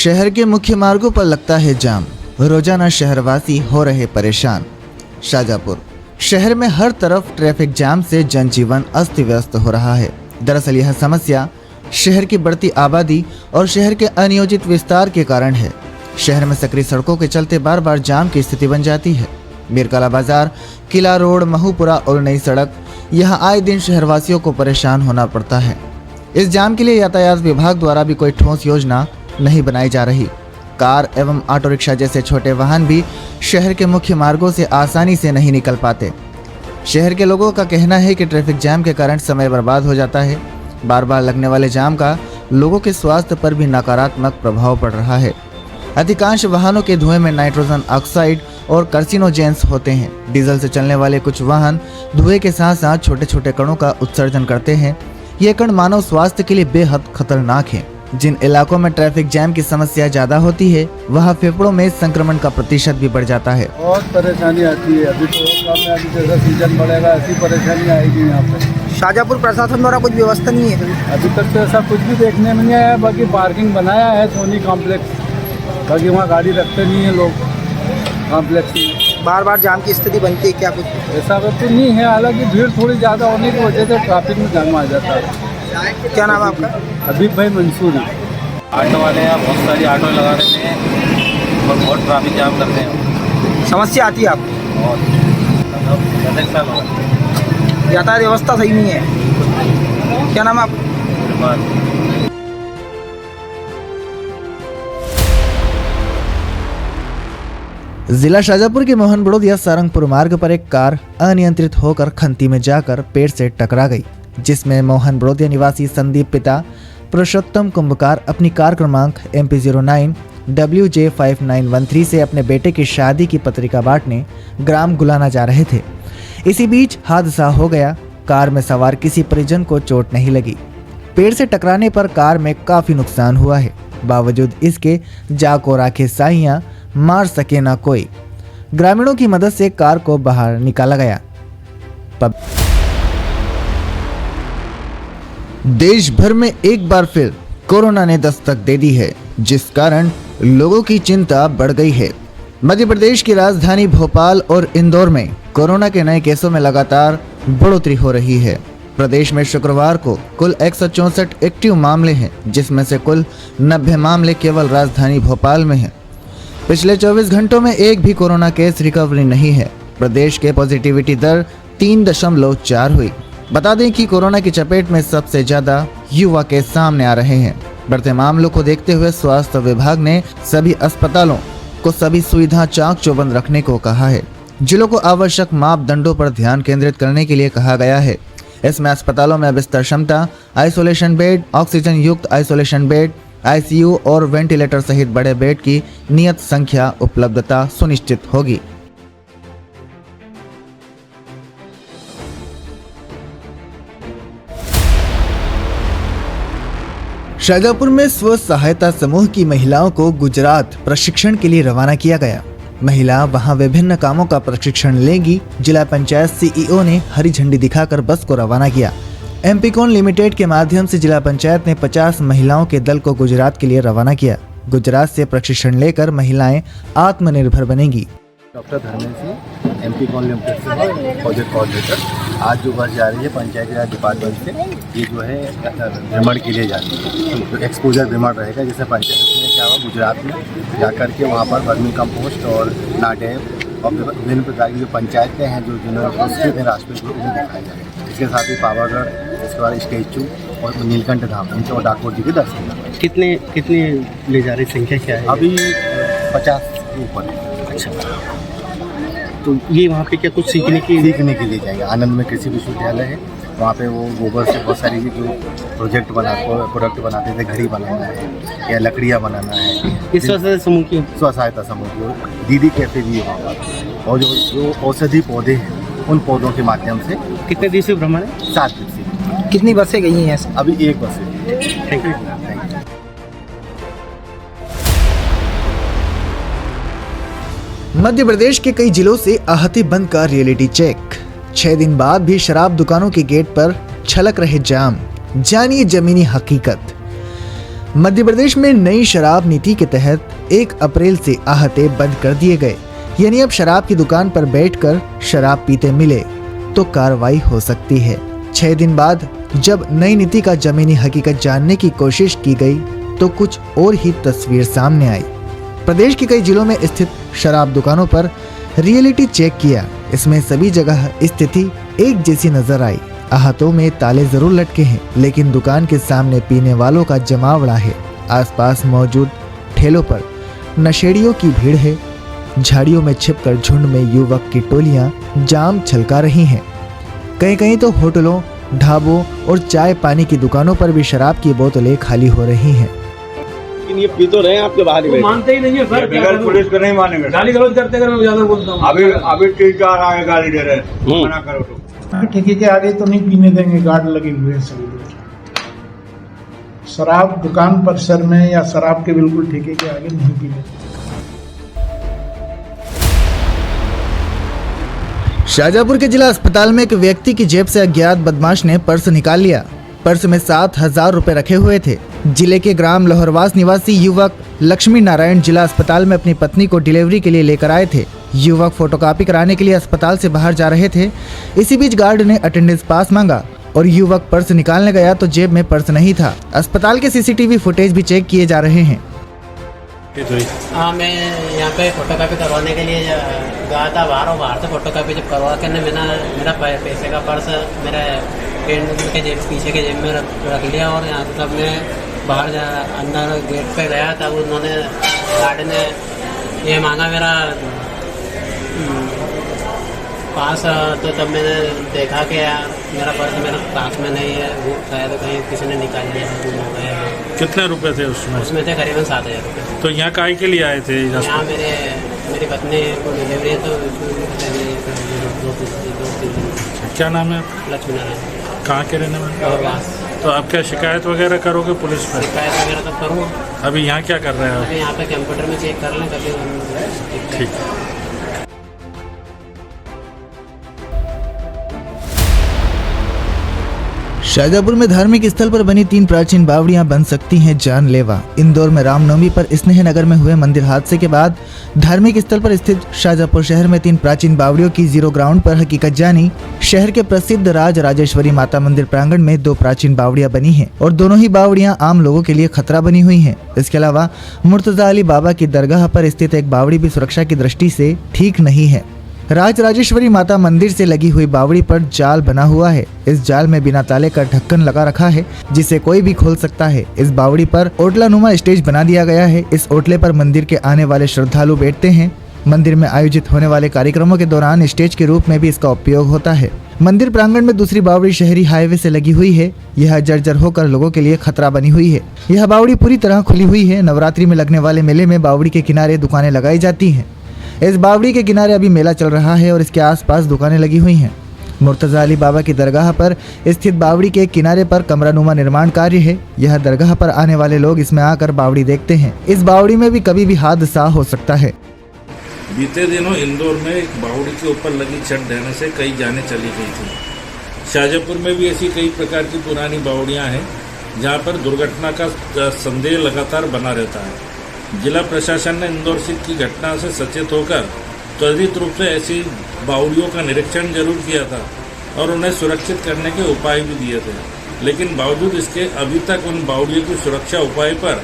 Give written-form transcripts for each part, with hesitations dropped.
शहर के मुख्य मार्गों पर लगता है जाम, रोजाना शहरवासी हो रहे परेशान। शाजापुर शहर में हर तरफ ट्रैफिक जाम से जनजीवन अस्त व्यस्त हो रहा है। दरअसल यह समस्या शहर की बढ़ती आबादी और शहर के अनियोजित विस्तार के कारण है। शहर में सकरी सड़कों के चलते बार बार जाम की स्थिति बन जाती है। मीरकाला बाजार, किला रोड, महूपुरा और नई सड़क, यहाँ आए दिन शहरवासियों को परेशान होना पड़ता है। इस जाम के लिए यातायात विभाग द्वारा भी कोई ठोस योजना नहीं बनाई जा रही। कार एवं ऑटो रिक्शा जैसे छोटे वाहन भी शहर के मुख्य मार्गों से आसानी से नहीं निकल पाते। शहर के लोगों का कहना है कि ट्रैफिक जाम के कारण समय बर्बाद हो जाता है। बार बार लगने वाले जाम का लोगों के स्वास्थ्य पर भी नकारात्मक प्रभाव पड़ रहा है। अधिकांश वाहनों के धुएं में नाइट्रोजन ऑक्साइड और कार्सिनोजेंस होते हैं। डीजल से चलने वाले कुछ वाहन धुएं के साथ साथ छोटे छोटे कणों का उत्सर्जन करते हैं। ये कण मानव स्वास्थ्य के लिए बेहद खतरनाक हैं। जिन इलाकों में ट्रैफिक जैम की समस्या ज्यादा होती है वहाँ फेफड़ों में संक्रमण का प्रतिशत भी बढ़ जाता है। बहुत परेशानी आती है। अभी तो अभी जैसा सीजन बढ़ेगा ऐसी परेशानी आएगी यहाँ पे। शाजापुर प्रशासन द्वारा कुछ व्यवस्था नहीं है अभी तक तो ऐसा कुछ भी देखने में नहीं आया। बाकी पार्किंग बनाया है सोनी कॉम्प्लेक्स, बाकी वहाँ गाड़ी रखते नहीं है लोग कॉम्प्लेक्स में। बार बार जाम की स्थिति बनती है, क्या कुछ ऐसा तो नहीं है, हालांकि भीड़ थोड़ी ज़्यादा होने की वजह से ट्रैफिक में जाम आ जाता है। क्या नाम है आपका? हबीब भाई मंसूरी। ऑटो वाले हैं, बहुत सारी ऑटो लगा रहे हैं और बहुत ट्रैफिक जाम करते हैं। समस्या आती है आपको? और मतलब साल हो गए। यातायात व्यवस्था सही नहीं है। क्या नाम है आपका? जिला शाजापुर के मोहन बड़ोदिया सारंगपुर मार्ग पर एक कार अनियंत्रित होकर खंती में जाकर पेड़ से टकरा गई, जिसमें मोहन बड़ोदिया निवासी संदीप पिता पुरुषोत्तम कुंभकार अपनी कार क्रमांक MP09 WJ5913 से अपने बेटे की शादी की पत्रिका बांटने ग्राम गुलाना जा रहे थे। इसी बीच हादसा हो गया। कार में सवार किसी परिजन को चोट नहीं लगी। पेड़ से टकराने पर कार में काफी नुकसान हुआ है। बावजूद इसके जाको राखे साइयां मार सके ना कोई। ग्रामीणों की मदद से कार को बाहर निकाला गया। देश भर में एक बार फिर कोरोना ने दस्तक दे दी है, जिस कारण लोगों की चिंता बढ़ गई है। मध्य प्रदेश की राजधानी भोपाल और इंदौर में कोरोना के नए केसों में लगातार बढ़ोतरी हो रही है। प्रदेश में शुक्रवार को कुल 164 एक्टिव मामले हैं, जिसमें से कुल 90 मामले केवल राजधानी भोपाल में हैं। पिछले 24 घंटों में एक भी कोरोना केस रिकवरी नहीं है। प्रदेश के पॉजिटिविटी दर 3.4 हुई। बता दें कि कोरोना की चपेट में सबसे ज्यादा युवा केस सामने आ रहे हैं। बढ़ते मामलों को देखते हुए स्वास्थ्य विभाग ने सभी अस्पतालों को सभी सुविधा चाक चौबंद रखने को कहा है। जिलों को आवश्यक मापदंडों पर ध्यान केंद्रित करने के लिए कहा गया है। इसमें अस्पतालों में बिस्तर क्षमता, आइसोलेशन बेड, ऑक्सीजन युक्त आइसोलेशन बेड, ICU और वेंटिलेटर सहित बड़े बेड की नियत संख्या उपलब्धता सुनिश्चित होगी। शाजापुर में स्व सहायता समूह की महिलाओं को गुजरात प्रशिक्षण के लिए रवाना किया गया। महिला वहां विभिन्न कामों का प्रशिक्षण लेंगी। जिला पंचायत CEO ने हरी झंडी दिखाकर बस को रवाना किया। एमपीकॉन लिमिटेड के माध्यम से जिला पंचायत ने 50 महिलाओं के दल को गुजरात के लिए रवाना किया। गुजरात से प्रशिक्षण लेकर महिलाएं आत्मनिर्भर बनेंगी। डॉक्टर धर्मेंद्र एमपीकॉन लिमिटेड से प्रोजेक्ट कोऑर्डिनेटर आज जो बस जा रही है पंचायती राज डिपार्टमेंट से, ये जो है भ्रमण के लिए जा रही है। तो एक्सपोजर भ्रमण रहेगा, जैसे पंचायत में क्या हुआ गुजरात में जाकर के वहाँ पर वर्मी कंपोस्ट और नाडेव और विभिन्न प्रकार की जो पंचायतें हैं जो जिन्होंने राष्ट्रीय उन्हें दिखाया जाएगा। इसके साथ ही पावागढ़, इसके बाद स्टेचू और नीलकंठ धाम उनके और डाकोर जी के दर्शन। कितने ले जा रही संख्या क्या है? अभी 50 के ऊपर। अच्छा, तो ये वहाँ पे क्या कुछ सीखने के लिए जाएंगे। आनंद में कृषि विश्वविद्यालय है, वहाँ पे वो गोबर से बहुत सारी जो प्रोडक्ट बनाते थे, घड़ी बनाना है या लकड़ियाँ बनाना है। इस समूह की स्व सहायता समूह की दीदी कैफे भी है वहाँ पर। और जो औषधि पौधे हैं उन पौधों के माध्यम से। कितने दिवसीय भ्रमण है? 7 दिवसीय। कितनी बसें गई हैं? अभी 1 बस है। Thank you. मध्य प्रदेश के कई जिलों से आहति बंद का रियलिटी चेक। 6 दिन बाद भी शराब दुकानों के गेट पर छलक रहे जाम। जानिए जमीनी हकीकत। मध्य प्रदेश में नई शराब नीति के तहत 1 अप्रैल से आहते बंद कर दिए गए। यानी अब शराब की दुकान पर बैठकर शराब पीते मिले तो कार्रवाई हो सकती है। 6 दिन बाद जब नई नीति का जमीनी हकीकत जानने की कोशिश की गई तो कुछ और ही तस्वीर सामने आई। प्रदेश के कई जिलों में स्थित शराब दुकानों पर रियलिटी चेक किया। इसमें सभी जगह स्थिति एक जैसी नजर आई। आहतों में ताले जरूर लटके हैं, लेकिन दुकान के सामने पीने वालों का जमावड़ा है। आसपास मौजूद ठेलों पर नशेड़ियों की भीड़ है। झाड़ियों में छिपकर झुंड में युवक की टोलियां जाम छलका रही हैं। कहीं कहीं तो होटलों, ढाबों और चाय पानी की दुकानों पर भी शराब की बोतलें खाली हो रही हैं। लेकिन ये पी तो रहे हैं आपके बाहर ही मानते ही नहीं है सर। बगैर पुलिस को नहीं मानेंगे। गाली गलौज करते अगर मैं ज्यादा बोलता हूँ। अभी 3-4 आगे गाली दे रहे हैं, मना करो तो। ठेके के आगे तो नहीं पीने देंगे, गार्ड लगे हुए हैं सभी लोग। शराब दुकान परिसर में या शराब के बिल्कुल ठेके के आगे नहीं पीने देंगे। शाहजहांपुर के जिला अस्पताल में एक व्यक्ति की जेब से अज्ञात बदमाश ने पर्स निकाल लिया। पर्स में 7,000 रुपए रखे हुए थे। जिले के ग्राम लोहरवास निवासी युवक लक्ष्मी नारायण जिला अस्पताल में अपनी पत्नी को डिलीवरी के लिए लेकर आए थे। युवक फोटोकॉपी कराने के लिए अस्पताल से बाहर जा रहे थे। इसी बीच गार्ड ने अटेंडेंस पास मांगा और युवक पर्स निकालने गया तो जेब में पर्स नहीं था। अस्पताल के सीसीटीवी फुटेज भी चेक किए जा रहे हैं। हाँ, मैं यहाँ पे फोटोकॉपी करवाने के लिए गया था बाहर से फोटोकॉपी जब करवा के मेरा पैसे का पर्स मेरे पेंट के जेब पीछे के जेब में रख लिया और यहाँ से तब मैं बाहर अंदर गेट पे गया तब उन्होंने गार्ड ने ये मांगा मेरा पास। तो तब मैंने देखा कि यार मेरा पर्स मेरे पास में नहीं है, वो शायद कहीं किसी ने निकाल लिया है, गुम हो गया है। कितने रुपए थे उसमें? उसमें थे करीबन 7,000 रुपये। तो यहाँ काहे के लिए आए थे? यहाँ मेरी पत्नी को डिलीवरी है तो 2-3 क्या नाम है? लक्ष्मी नारायण। कहाँ के रहने वाले? लोहरवास। तो आप क्या शिकायत वगैरह करोगे पुलिस में? शिकायत वगैरह तो करूँ। अभी यहाँ क्या कर रहे हैं? अभी यहाँ पे कंप्यूटर में चेक कर लें कभी। ठीक। शाहजहांपुर में धार्मिक स्थल पर बनी 3 प्राचीन बावड़ियां बन सकती हैं जानलेवा। इंदौर में रामनवमी पर स्नेहनगर में हुए मंदिर हादसे के बाद धार्मिक स्थल पर स्थित शाहजहांपुर शहर में 3 प्राचीन बावड़ियों की जीरो ग्राउंड पर हकीकत जानी। शहर के प्रसिद्ध राज राजेश्वरी माता मंदिर प्रांगण में 2 प्राचीन बावड़ियां बनी हैं और दोनों ही बावड़ियां आम लोगों के लिए खतरा बनी हुई हैं। इसके अलावा मुर्तजा अली बाबा की दरगाह पर स्थित एक बावड़ी भी सुरक्षा की दृष्टि से ठीक नहीं है। राज राजेश्वरी माता मंदिर से लगी हुई बावड़ी पर जाल बना हुआ है। इस जाल में बिना ताले का ढक्कन लगा रखा है जिसे कोई भी खोल सकता है। इस बावड़ी पर ओटला नुमा स्टेज बना दिया गया है। इस ओटले पर मंदिर के आने वाले श्रद्धालु बैठते हैं। मंदिर में आयोजित होने वाले कार्यक्रमों के दौरान स्टेज के रूप में भी इसका उपयोग होता है। मंदिर प्रांगण में दूसरी बावड़ी शहरी हाईवे से लगी हुई है। यह जर्जर होकर लोगों के लिए खतरा बनी हुई है। यह बावड़ी पूरी तरह खुली हुई है। नवरात्रि में लगने वाले मेले में बावड़ी के किनारे दुकानें लगाई जाती हैं। इस बावड़ी के किनारे अभी मेला चल रहा है और इसके आसपास दुकानें लगी हुई हैं। मुर्तजा अली बाबा की दरगाह पर स्थित बावड़ी के किनारे पर कमरानुमा निर्माण कार्य है। यह दरगाह पर आने वाले लोग इसमें आकर बावड़ी देखते हैं। इस बावड़ी में भी कभी भी हादसा हो सकता है। बीते दिनों इंदौर में एक बावड़ी के ऊपर लगी छत ढहने से कई जानें चली गई थी। शाहजहांपुर में भी ऐसी कई प्रकार की पुरानी बावड़ियां हैं जहां पर दुर्घटना का संदेह लगातार बना रहता है। जिला प्रशासन ने इंदौर स्थित की घटना से सचेत होकर त्वरित रूप से ऐसी बावड़ियों का निरीक्षण जरूर किया था और उन्हें सुरक्षित करने के उपाय भी दिए थे, लेकिन बावजूद इसके अभी तक उन बावड़ियों की सुरक्षा उपाय पर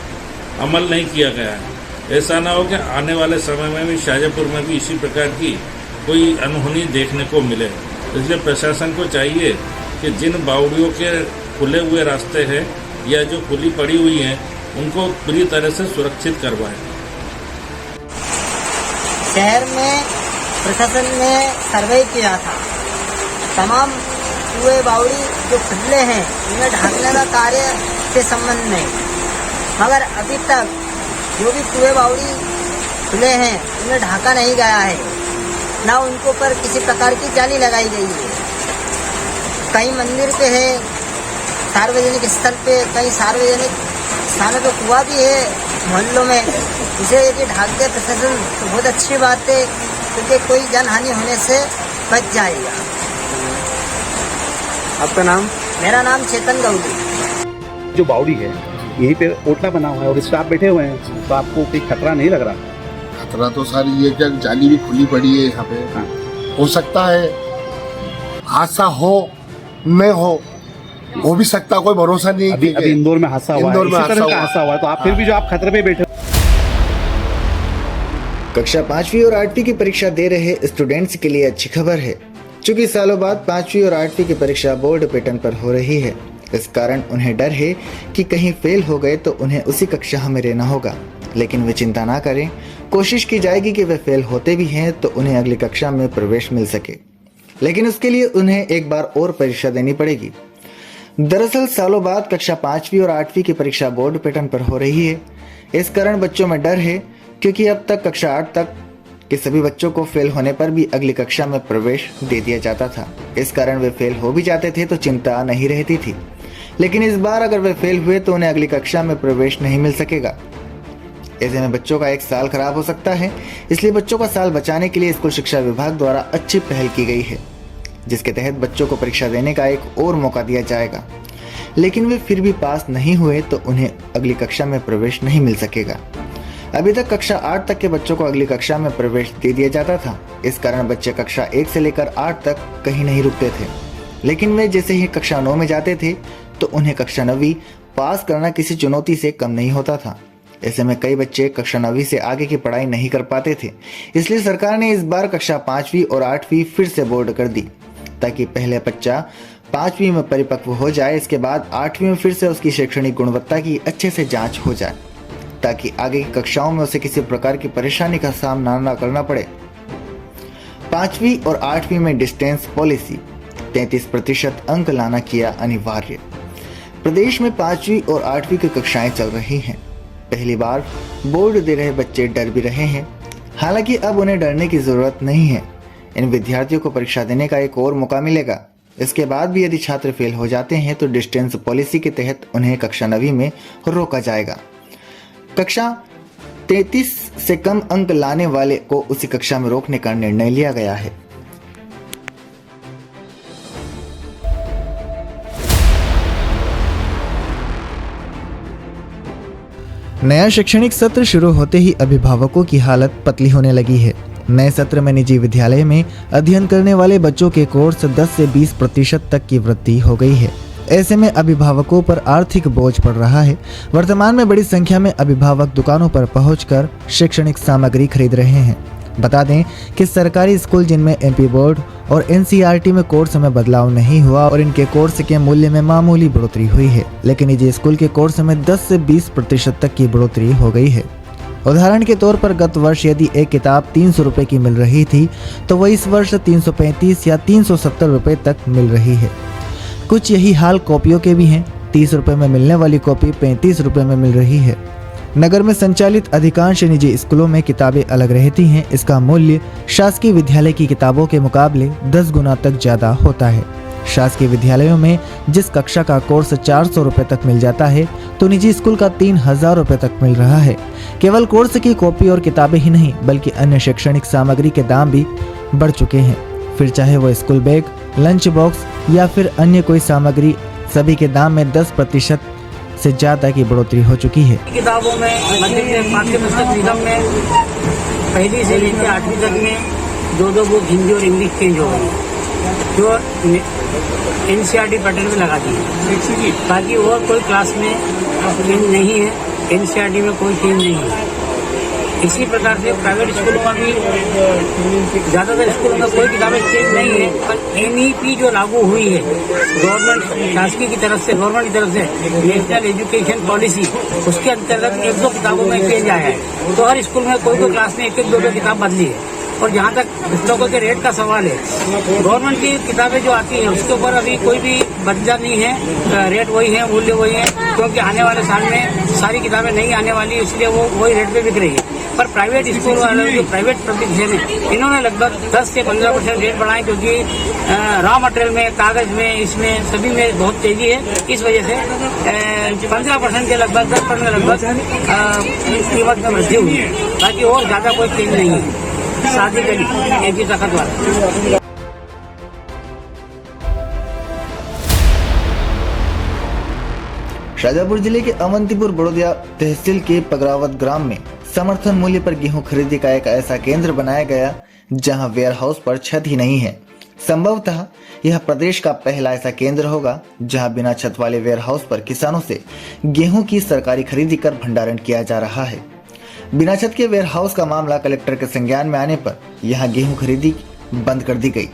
अमल नहीं किया गया है। ऐसा न हो कि आने वाले समय में भी शाहजहांपुर में भी इसी प्रकार की कोई अनहोनी देखने को मिले। इसलिए प्रशासन को चाहिए कि जिन बावड़ियों के खुले हुए रास्ते हैं या जो खुली पड़ी हुई हैं उनको पूरी तरह से सुरक्षित करवाएं। शहर में प्रशासन ने सर्वे किया था। तमाम कुएं बावड़ी जो खुले हैं उन्हें ढांकने का कार्य के संबंध में, मगर अभी तक जो भी कुएं बावड़ी खुले हैं उन्हें ढांका नहीं गया है, ना उनको पर किसी प्रकार की जाली लगाई गई है। कई मंदिर पे है, सार्वजनिक स्थल पे, कई सार्वजनिक स्थानों पे कुआं भी है मोहल्लों में। इसे यदि ढाक दे प्रशासन तो बहुत अच्छी बात है, क्योंकि कोई जनहानि होने से बच जाएगा। आपका नाम? मेरा नाम चेतन गौली। जो बावड़ी है यहीं पे ओटला बना हुआ है और स्टाफ बैठे हुए हैं, तो आपको कोई खतरा नहीं लग रहा? खतरा तो सारी ये क्या जाली भी खुली पड़ी है यहाँ पे। हाँ। हो सकता है हादसा हो न हो, हो भी सकता, कोई भरोसा नहीं। अभी इंदौर में हादसा हुआ है, इंदौर में इसी तरह का हादसा हादसा हुआ है, तो आप फिर भी जो आप खतरे पे बैठे कक्षा 5वीं और 8वीं की परीक्षा दे रहे स्टूडेंट्स के लिए अच्छी खबर है। चूंकि सालों बाद 5वीं और 8वीं की परीक्षा बोर्ड पैटर्न पर हो रही है, इस कारण उन्हें डर है कि कहीं फेल हो गए तो उन्हें उसी कक्षा में रहना होगा। लेकिन वे चिंता ना करें, कोशिश की जाएगी कि वे फेल होते भी हैं तो उन्हें अगली कक्षा में प्रवेश मिल सके। लेकिन उसके लिए उन्हें एक बार और परीक्षा देनी पड़ेगी। दरअसल सालों बाद कक्षा 5वीं और 8वीं की परीक्षा बोर्ड पैटर्न पर हो रही है। इस कारण बच्चों में डर है, क्योंकि अब तक कक्षा 8 तक के सभी बच्चों को फेल होने पर भी अगली कक्षा में प्रवेश दे दिया जाता था। इस कारण वे फेल हो भी जाते थे तो चिंता नहीं रहती थी। लेकिन इस बार अगर वे फेल हुए तो उन्हें अगली कक्षा में प्रवेश नहीं मिल सकेगा। ऐसे में बच्चों का एक साल खराब हो सकता है। इसलिए बच्चों का साल बचाने के लिए स्कूल शिक्षा विभाग द्वारा अच्छी पहल की गई है, जिसके तहत बच्चों को परीक्षा देने का एक और मौका दिया जाएगा। लेकिन वे फिर भी पास नहीं हुए तो उन्हें अगली कक्षा में प्रवेश नहीं मिल सकेगा। अभी तक कक्षा 8 तक के बच्चों को अगली कक्षा में प्रवेश दे दिया जाता था। इस कारण बच्चे कक्षा 1 से लेकर 8 तक कहीं नहीं रुकते थे। लेकिन वे जैसे ही कक्षा 9 में जाते थे तो उन्हें कक्षा 9वीं पास करना किसी चुनौती से कम नहीं होता था। ऐसे में कई बच्चे कक्षा 9वीं से आगे की पढ़ाई नहीं कर पाते थे। इसलिए सरकार ने इस बार कक्षा 5वीं और 8वीं फिर से बोर्ड कर दी, ताकि पहले बच्चा 5वीं में परिपक्व हो जाए, इसके बाद 8वीं में फिर से उसकी शैक्षणिक गुणवत्ता की अच्छे से जांच हो जाए, ताकि आगे की कक्षाओं में उसे किसी प्रकार की परेशानी का सामना न करना पड़े। 5वीं और 8वीं में डिस्टेंस पॉलिसी 33% अंक लाना किया अनिवार्य। प्रदेश में 5वीं और 8वीं की कक्षाएं चल रही हैं। पहली बार बोर्ड दे रहे बच्चे डर भी रहे हैं। हालांकि अब उन्हें डरने की जरूरत नहीं है। इन विद्यार्थियों को परीक्षा देने का एक और मौका मिलेगा। इसके बाद भी यदि छात्र फेल हो जाते हैं तो डिस्टेंस पॉलिसी के तहत उन्हें कक्षा 9वीं में रोका जाएगा। कक्षा 33 से कम अंक लाने वाले को उसी कक्षा में रोकने का निर्णय लिया गया है। नया शैक्षणिक सत्र शुरू होते ही अभिभावकों की हालत पतली होने लगी है। नए सत्र में निजी विद्यालय में अध्ययन करने वाले बच्चों के कोर्स 10 से 20% तक की वृद्धि हो गई है। ऐसे में अभिभावकों पर आर्थिक बोझ पड़ रहा है। वर्तमान में बड़ी संख्या में अभिभावक दुकानों पर पहुंचकर शैक्षणिक सामग्री खरीद रहे हैं। बता दें कि सरकारी स्कूल जिनमें एमपी बोर्ड और एनसीईआरटी में कोर्स में बदलाव नहीं हुआ और इनके कोर्स के मूल्य में मामूली बढ़ोतरी हुई है, लेकिन निजी स्कूल के कोर्स में 10 से 20% तक की बढ़ोतरी हो गई है। उदाहरण के तौर पर गत वर्ष यदि एक किताब 300 रुपये की मिल रही थी तो वह इस वर्ष 335 या 370 रुपये तक मिल रही है। कुछ यही हाल कॉपियों के भी हैं। 30 रुपये में मिलने वाली कॉपी 35 रुपये में मिल रही है। नगर में संचालित अधिकांश निजी स्कूलों में किताबें अलग रहती हैं। इसका मूल्य शासकीय विद्यालय की किताबों के मुकाबले 10 गुना तक ज्यादा होता है। शासकीय विद्यालयों में जिस कक्षा का कोर्स 400 रुपये तक मिल जाता है तो निजी स्कूल का 3000 रुपये तक मिल रहा है। केवल कोर्स की कॉपी और किताबें ही नहीं बल्कि अन्य शैक्षणिक सामग्री के दाम भी बढ़ चुके हैं। फिर चाहे वो स्कूल बैग, लंच बॉक्स या फिर अन्य कोई सामग्री, सभी के दाम में 10% से ज्यादा की बढ़ोतरी हो चुकी है। किताबों में मध्य पाठ्य पुस्तक निगम में पहली से लेकर 8वीं तक में 2 बुक हिंदी और इंग्लिश चेंज हो गई, जो एनसीईआरटी पैटर्न में लगा दी है, ताकि और कोई क्लास में चेंज नहीं है, एनसीईआरटी में कोई चेंज नहीं है। इसी प्रकार से प्राइवेट स्कूलों में भी ज़्यादातर स्कूलों में कोई किताबें चेंज नहीं है, पर एनईपी जो लागू हुई है गवर्नमेंट शासकीय की तरफ से, गवर्नमेंट की तरफ से नेशनल एजुकेशन पॉलिसी, उसके अंतर्गत 1-2 किताबों में चेंज आया है। तो हर स्कूल में कोई क्लास में 1-2 किताब बदली है। और जहाँ तक पुस्तकों के रेट का सवाल है, गवर्नमेंट की किताबें जो आती हैं उसके ऊपर अभी कोई भी बदला नहीं है, रेट वही है, मूल्य वही है, क्योंकि आने वाले साल में सारी किताबें नहीं आने वाली, इसलिए वो वही रेट पे बिक रही है। पर प्राइवेट स्कूल वाले जो प्राइवेट पब्लिक है इन्होंने लगभग 10 से 15% रेट बढ़ाए, क्योंकि रॉ मटेरियल में, कागज में, इसमें सभी में बहुत तेजी है। इस वजह से 15% के लगभग 10% लगभग कीमत में वृद्धि हुई है, बाकी और ज़्यादा कोई चेंज नहीं है। शादी के लिए एक ही ताकत वाला। शाजापुर जिले के अवंतीपुर बड़ौदिया तहसील के पगरावत ग्राम में समर्थन मूल्य पर गेहूं खरीदी का एक ऐसा केंद्र बनाया गया जहां वेयर हाउस पर छत ही नहीं है। संभवतः यह प्रदेश का पहला ऐसा केंद्र होगा जहां बिना छत वाले वेयर हाउस पर किसानों से गेहूं की सरकारी खरीदी कर भंडारण किया जा रहा है। बिना छत के वेयर हाउस का मामला कलेक्टर के संज्ञान में आने पर यहां गेहूं खरीदी बंद कर दी गई।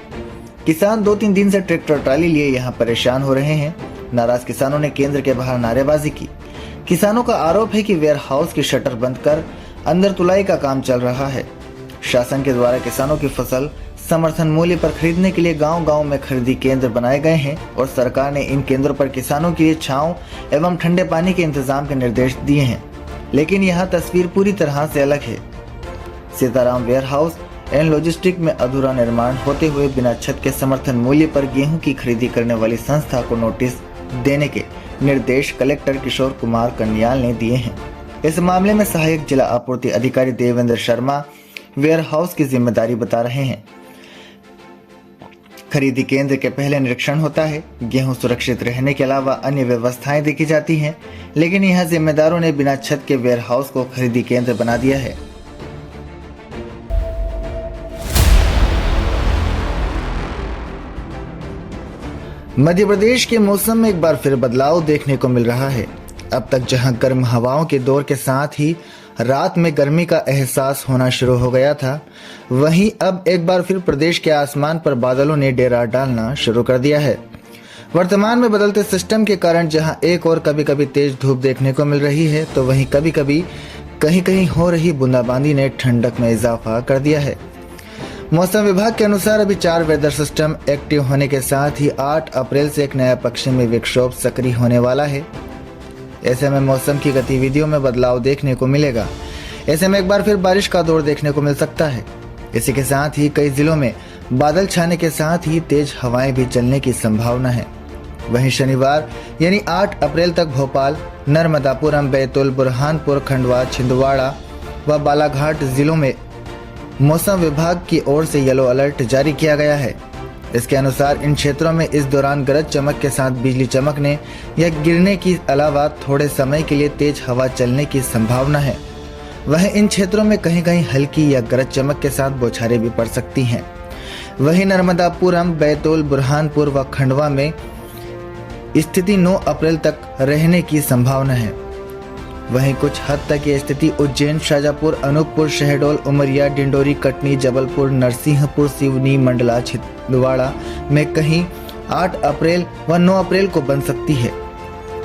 किसान 2-3 दिन से ट्रैक्टर ट्राली लिए यहां परेशान हो रहे हैं। नाराज किसानों ने केंद्र के बाहर नारेबाजी की। किसानों का आरोप है कि वेयर हाउस की शटर बंद कर अंदर तुलाई का काम चल रहा है। शासन के द्वारा किसानों की फसल समर्थन मूल्य पर खरीदने के लिए गांव-गांव में खरीदी केंद्र बनाए गए हैं और सरकार ने इन केंद्रों पर किसानों के लिए छांव एवं ठंडे पानी के इंतजाम के निर्देश दिए हैं, लेकिन यहाँ तस्वीर पूरी तरह से अलग है। Sitaram warehouse and logistic में अधूरा निर्माण होते हुए बिना छत के समर्थन मूल्य पर गेहूं की खरीदी करने वाली संस्था को नोटिस देने के निर्देश कलेक्टर किशोर कुमार कन्याल ने दिए हैं। इस मामले में सहायक जिला आपूर्ति अधिकारी देवेंद्र शर्मा वेयर हाउस की जिम्मेदारी बता रहे हैं। खरीदी केंद्र के पहले निरीक्षण होता है, गेहूं सुरक्षित रहने के अलावा अन्य व्यवस्थाएं देखी जाती हैं, लेकिन यहां जिम्मेदारों ने बिना छत के वेयर हाउस को खरीदी केंद्र बना दिया है। मध्य प्रदेश के मौसम में एक बार फिर बदलाव देखने को मिल रहा है। अब तक जहां गर्म हवाओं के दौर के साथ ही रात में गर्मी का एहसास होना शुरू हो गया था, वहीं अब एक बार फिर प्रदेश के आसमान पर बादलों ने डेरा डालना शुरू कर दिया है। वर्तमान में बदलते सिस्टम के कारण जहां एक और कभी कभी तेज धूप देखने को मिल रही है, तो वहीं कभी कभी कहीं कहीं हो रही बूंदाबांदी ने ठंडक में इजाफा कर दिया है। मौसम विभाग के अनुसार अभी 4 वेदर सिस्टम एक्टिव होने के साथ ही 8 अप्रैल से एक नया पश्चिमी विक्षोभ सक्रिय होने वाला है। ऐसे में मौसम की गतिविधियों में बदलाव देखने को मिलेगा। ऐसे में एक बार फिर बारिश का दौर देखने को मिल सकता है। इसी के साथ ही कई जिलों में बादल छाने के साथ ही तेज हवाएं भी चलने की संभावना है। वहीं शनिवार यानी 8 अप्रैल तक भोपाल, नर्मदापुरम, बैतूल, बुरहानपुर, खंडवा, छिंदवाड़ा व बालाघाट जिलों में मौसम विभाग की ओर से येलो अलर्ट जारी किया गया है। इसके अनुसार इन क्षेत्रों में इस दौरान गरज चमक के साथ बिजली चमकने या गिरने के अलावा थोड़े समय के लिए तेज हवा चलने की संभावना है। वहीं इन क्षेत्रों में कहीं कहीं हल्की या गरज चमक के साथ बौछारें भी पड़ सकती हैं। वहीं नर्मदापुरम, बैतूल, बुरहानपुर व खंडवा में स्थिति 9 अप्रैल तक रहने की संभावना है। वहीं कुछ हद तक ये स्थिति उज्जैन, शाजापुर, अनूपपुर, शहडोल, उमरिया, डिंडोरी, कटनी, जबलपुर, नरसिंहपुर, सिवनी, मंडला, छिंदवाड़ा में कहीं 8 अप्रैल व 9 अप्रैल को बन सकती है,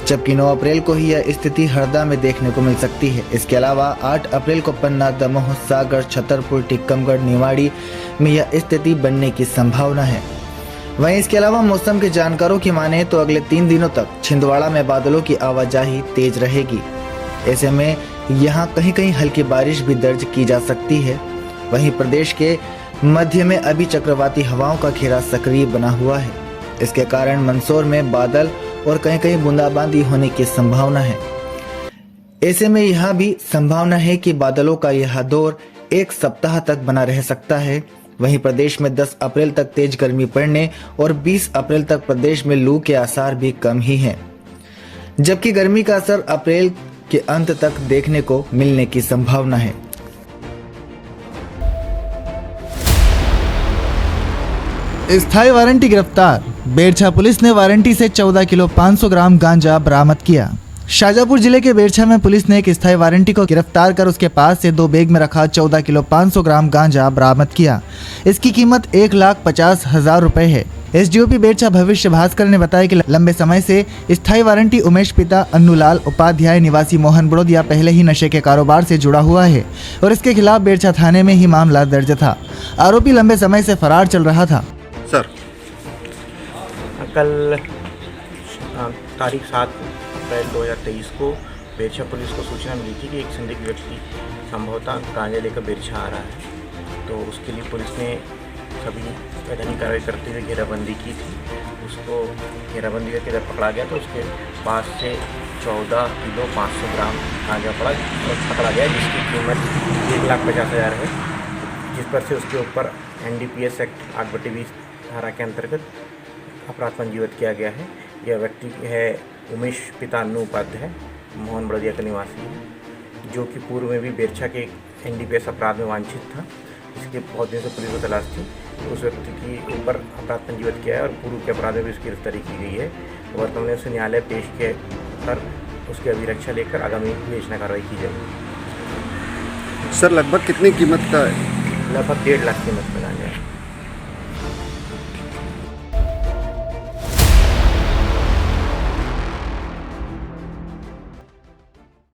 जबकि 9 अप्रैल को ही यह स्थिति हरदा में देखने को मिल सकती है। इसके अलावा 8 अप्रैल को पन्ना, दमोह, सागर, छतरपुर, टीकमगढ़, निवाड़ी में यह स्थिति बनने की संभावना है। वहीं इसके अलावा मौसम के जानकारों की माने तो अगले 3 दिनों तक छिंदवाड़ा में बादलों की आवाजाही तेज रहेगी। ऐसे में यहाँ कहीं कहीं हल्की बारिश भी दर्ज की जा सकती है। वहीं प्रदेश के मध्य में अभी चक्रवाती हवाओं का घेरा सक्रिय बना हुआ है। इसके कारण मंदसौर में बादल और कहीं कहीं बूंदाबांदी होने की संभावना है। ऐसे में यहाँ भी संभावना है कि बादलों का यह दौर 1 सप्ताह तक बना रह सकता है। वहीं प्रदेश में 10 अप्रैल तक तेज गर्मी पड़ने और 20 अप्रैल तक प्रदेश में लू के आसार भी कम ही हैं, जबकि गर्मी का असर अप्रैल के अंत तक देखने को मिलने की संभावना है। स्थायी वारंटी गिरफ्तार। बेरछा पुलिस ने वारंटी से 14 किलो 500 ग्राम गांजा बरामद किया। शाजापुर जिले के बेरछा में पुलिस ने एक स्थायी वारंटी को गिरफ्तार कर उसके पास से 2 बैग में रखा 14 किलो 500 ग्राम गांजा बरामद किया। इसकी कीमत 1,50,000 रुपए है। एसडीओपी बेरछा भविष्य भास्कर ने बताया कि लंबे समय से स्थायी वारंटी उमेश पिता अन्नूलाल उपाध्याय निवासी मोहन बड़ौदिया पहले ही नशे के कारोबार से जुड़ा हुआ है और इसके खिलाफ बेरछा थाने में ही मामला दर्ज था। आरोपी लंबे समय से फरार चल रहा था। सर, कल तारीख 7 अप्रैल 2023 को बेरछा पुलिस को सूचना मिली थी कि एक संदिग्ध व्यक्ति संभवतः गांजा लेकर बेरछा आ रहा है, तो उसके लिए पुलिस ने सभी वैधानिक कार्रवाई करते हुए घेराबंदी की थी। उसको घेराबंदी करके जब पकड़ा गया तो उसके पास से 14 किलो 500 ग्राम गांजा पकड़ा गया, जिसकी कीमत 1,50,000 है, जिस पर से उसके ऊपर NDPS एक्ट 8/20 धारा के अंतर्गत अपराध पंजीबद्ध किया गया है। यह व्यक्ति है उमेश पिता अन्नू उपाध्याय मोहन बड़दिया का निवासी है, जो कि पूर्व में भी बेरछा के NDPS अपराध में वांछित था। इसके बहुत दिन से पुलिस को तलाश थी। उस व्यक्ति के ऊपर अपराध पंजीबद्ध किया है और पूर्व के अपराध में भी उसकी गिरफ्तारी की गई है। वर्तमान में उसे न्यायालय पेश कर उसकी अभिरक्षा लेकर आगामी विवेचना कार्रवाई की जाएगी। सर लगभग कितनी कीमत का है? लगभग 1.5 लाख कीमत में आ जाए।